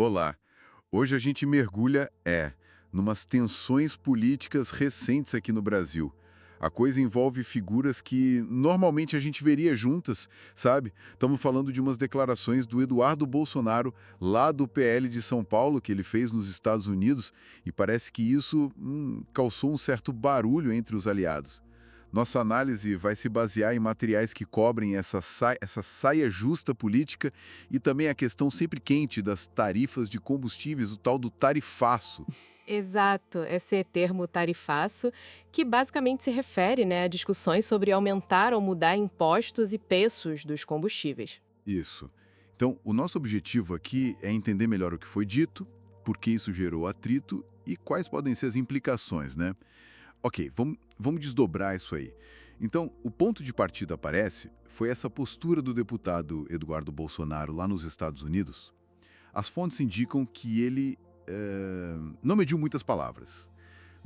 Olá. Hoje a gente mergulha, numas tensões políticas recentes aqui no Brasil. A coisa envolve figuras que normalmente a gente veria juntas, sabe? Estamos falando de umas declarações do Eduardo Bolsonaro, lá do PL de São Paulo, que ele fez nos Estados Unidos, e parece que isso causou um certo barulho entre os aliados. Nossa análise vai se basear em materiais que cobrem essa saia justa política e também a questão sempre quente das tarifas de combustíveis, o tal do tarifaço. Exato, esse termo tarifaço, que basicamente se refere, a discussões sobre aumentar ou mudar impostos e preços dos combustíveis. Isso. Então, o nosso objetivo aqui é entender melhor o que foi dito, por que isso gerou atrito e quais podem ser as implicações, né? Ok, vamos desdobrar isso aí. Então, o ponto de partida aparece foi essa postura do deputado Eduardo Bolsonaro lá nos Estados Unidos. As fontes indicam que ele não mediu muitas palavras.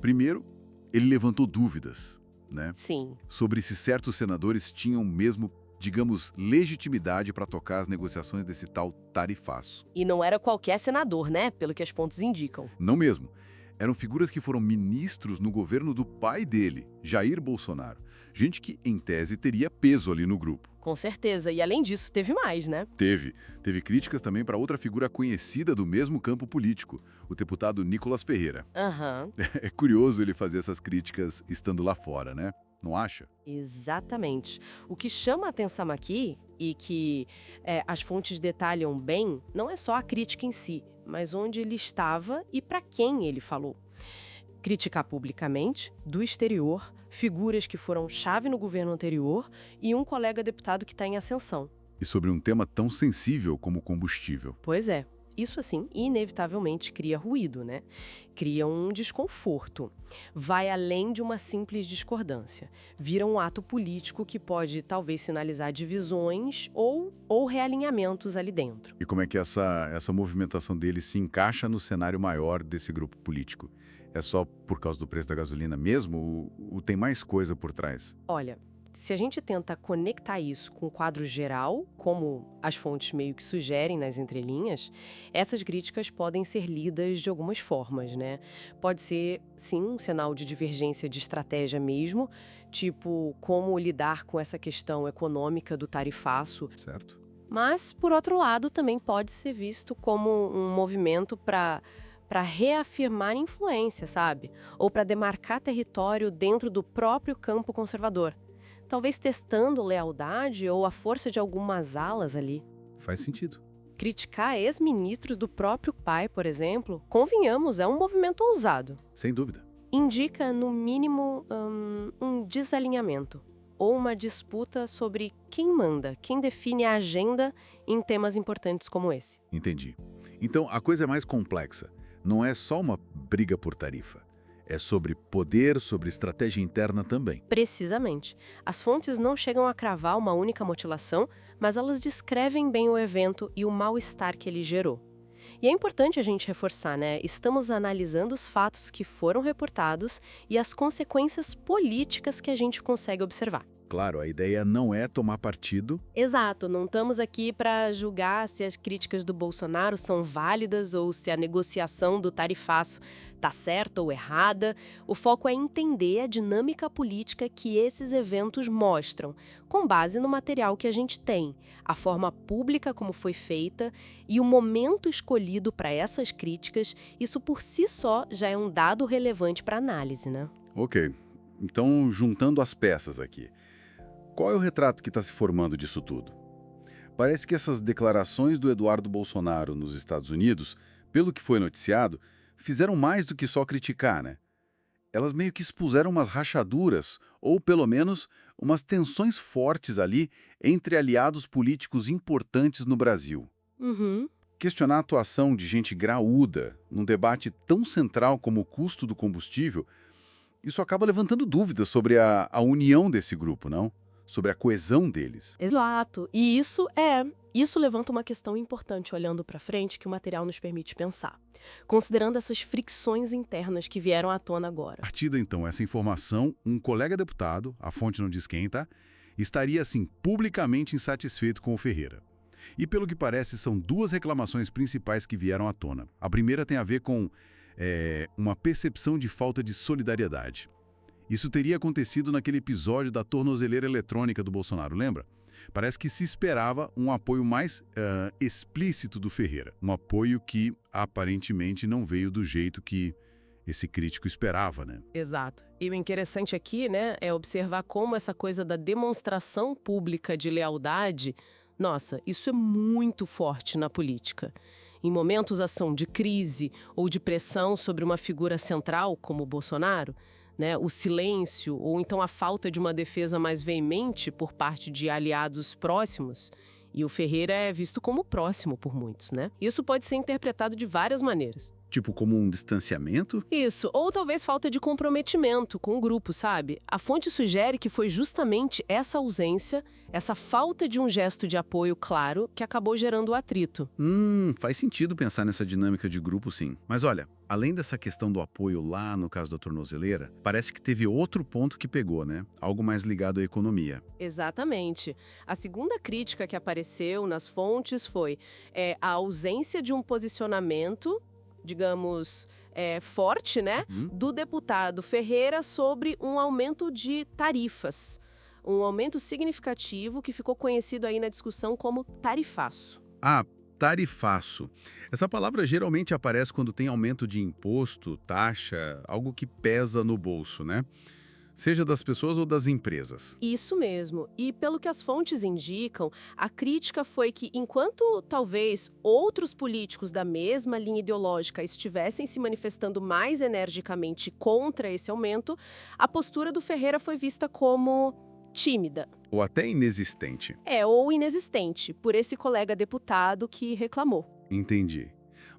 Primeiro, ele levantou dúvidas, né, Sim, sobre se certos senadores tinham mesmo, digamos, legitimidade para tocar as negociações desse tal tarifaço. e não era qualquer senador, né? Pelo que as fontes indicam. Não mesmo. Eram figuras que foram ministros no governo do pai dele, Jair Bolsonaro. Gente que, em tese, teria peso ali no grupo. Com certeza. E além disso, teve mais, né? Teve críticas também para outra figura conhecida do mesmo campo político, o deputado Nicolas Ferreira. Aham, É curioso ele fazer essas críticas estando lá fora, né? Não acha? exatamente. O que chama a atenção aqui, e que as fontes detalham bem, não é só a crítica em si, mas onde ele estava e para quem ele falou. Criticar publicamente, do exterior, figuras que foram chave no governo anterior e um colega deputado que está em ascensão. E sobre um tema tão sensível como o combustível. Pois é, isso assim, inevitavelmente cria ruído, né? Cria um desconforto. Vai além de uma simples discordância. Vira um ato político que pode talvez sinalizar divisões ou realinhamentos ali dentro. E como é que essa movimentação dele se encaixa no cenário maior desse grupo político? É só por causa do preço da gasolina mesmo ou tem mais coisa por trás? Olha, se a gente tenta conectar isso com o quadro geral, como as fontes meio que sugerem nas entrelinhas, essas críticas podem ser lidas de algumas formas, né? Pode ser, sim, um sinal de divergência de estratégia mesmo, tipo como lidar com essa questão econômica do tarifaço, Certo? mas, por outro lado, também pode ser visto como um movimento para reafirmar influência, sabe? Ou para demarcar território dentro do próprio campo conservador. Talvez testando lealdade ou a força de algumas alas ali. Faz sentido. Criticar ex-ministros do próprio pai, por exemplo, convenhamos, é um movimento ousado. Sem dúvida. Indica, no mínimo, um desalinhamento ou uma disputa sobre quem manda, quem define a agenda em temas importantes como esse. Entendi. Então, a coisa é mais complexa. Não é só uma briga por tarifa. É sobre poder, sobre estratégia interna também. Precisamente. As fontes não chegam a cravar uma única motivação, mas elas descrevem bem o evento e o mal-estar que ele gerou. E é importante a gente reforçar, né? Estamos analisando os fatos que foram reportados e as consequências políticas que a gente consegue observar. Claro, a ideia não é tomar partido. Exato, não estamos aqui para julgar se as críticas do Bolsonaro são válidas ou se a negociação do tarifaço está certa ou errada. O foco é entender a dinâmica política que esses eventos mostram, com base no material que a gente tem, a forma pública como foi feita e o momento escolhido para essas críticas. Isso por si só já é um dado relevante para análise, né? Ok. Então, juntando as peças aqui. Qual é o retrato que está se formando disso tudo? Parece que essas declarações do Eduardo Bolsonaro nos Estados Unidos, pelo que foi noticiado, fizeram mais do que só criticar, né? Elas meio que expuseram umas rachaduras, ou pelo menos umas tensões fortes ali entre aliados políticos importantes no Brasil. Uhum. Questionar a atuação de gente graúda num debate tão central como o custo do combustível, isso acaba levantando dúvidas sobre a união desse grupo, não? Sobre a coesão deles. Exato. E isso levanta uma questão importante olhando para frente que o material nos permite pensar, considerando essas fricções internas que vieram à tona agora. Partida, então, essa informação, um colega deputado, a fonte não diz quem, tá? Estaria, assim, publicamente insatisfeito com o Ferreira. E pelo que parece, são duas reclamações principais que vieram à tona. A primeira tem a ver com uma percepção de falta de solidariedade. Isso teria acontecido naquele episódio da tornozeleira eletrônica do Bolsonaro, lembra? Parece que se esperava um apoio mais explícito do Ferreira. Um apoio que aparentemente não veio do jeito que esse crítico esperava, né? Exato. E o interessante aqui, né, é observar como essa coisa da demonstração pública de lealdade, nossa, isso é muito forte na política. Em momentos assim, de crise ou de pressão sobre uma figura central, como o Bolsonaro, né, o silêncio ou então a falta de uma defesa mais veemente por parte de aliados próximos, e o Ferreira é visto como próximo por muitos, né? Isso pode ser interpretado de várias maneiras. Tipo como um distanciamento? Isso, ou talvez falta de comprometimento com o grupo, sabe? A fonte sugere que foi justamente essa ausência, essa falta de um gesto de apoio claro, que acabou gerando o atrito. Faz sentido pensar nessa dinâmica de grupo, sim. Mas olha, além dessa questão do apoio lá no caso da tornozeleira, parece que teve outro ponto que pegou, né? Algo mais ligado à economia. Exatamente. A segunda crítica que apareceu nas fontes foi a ausência de um posicionamento, digamos, forte, né, do deputado Ferreira sobre um aumento de tarifas. Um aumento significativo que ficou conhecido aí na discussão como tarifaço. Tarifaço. Essa palavra geralmente aparece quando tem aumento de imposto, taxa, algo que pesa no bolso, né? Seja das pessoas ou das empresas. Isso mesmo. E pelo que as fontes indicam, a crítica foi que enquanto talvez outros políticos da mesma linha ideológica estivessem se manifestando mais energicamente contra esse aumento, a postura do Ferreira foi vista como tímida. Ou até inexistente. Ou inexistente, por esse colega deputado que reclamou. Entendi.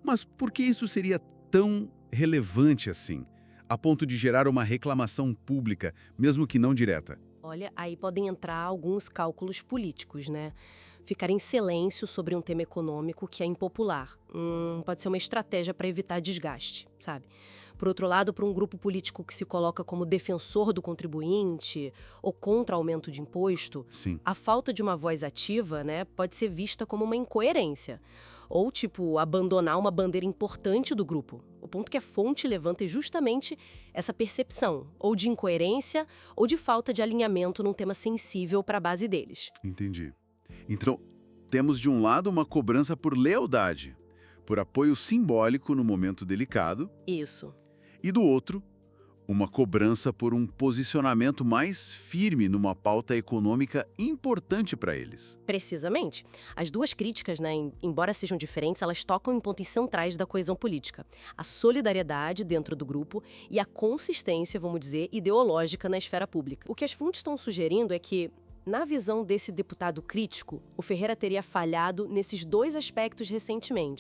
Mas por que isso seria tão relevante assim? A ponto de gerar uma reclamação pública, mesmo que não direta? Olha, aí podem entrar alguns cálculos políticos, né? Ficar em silêncio sobre um tema econômico que é impopular. Pode ser uma estratégia para evitar desgaste, sabe? Por outro lado, para um grupo político que se coloca como defensor do contribuinte ou contra aumento de imposto, Sim. a falta de uma voz ativa, né, pode ser vista como uma incoerência. Ou, abandonar uma bandeira importante do grupo. O ponto que a fonte levanta é justamente essa percepção, ou de incoerência, ou de falta de alinhamento num tema sensível para a base deles. Entendi. Então, temos de um lado uma cobrança por lealdade, por apoio simbólico no momento delicado. Isso. E do outro, uma cobrança por um posicionamento mais firme numa pauta econômica importante para eles. Precisamente. As duas críticas, né, embora sejam diferentes, elas tocam em pontos centrais da coesão política. A solidariedade dentro do grupo e a consistência, vamos dizer, ideológica na esfera pública. O que as fontes estão sugerindo é que, na visão desse deputado crítico, o Ferreira teria falhado nesses dois aspectos recentemente.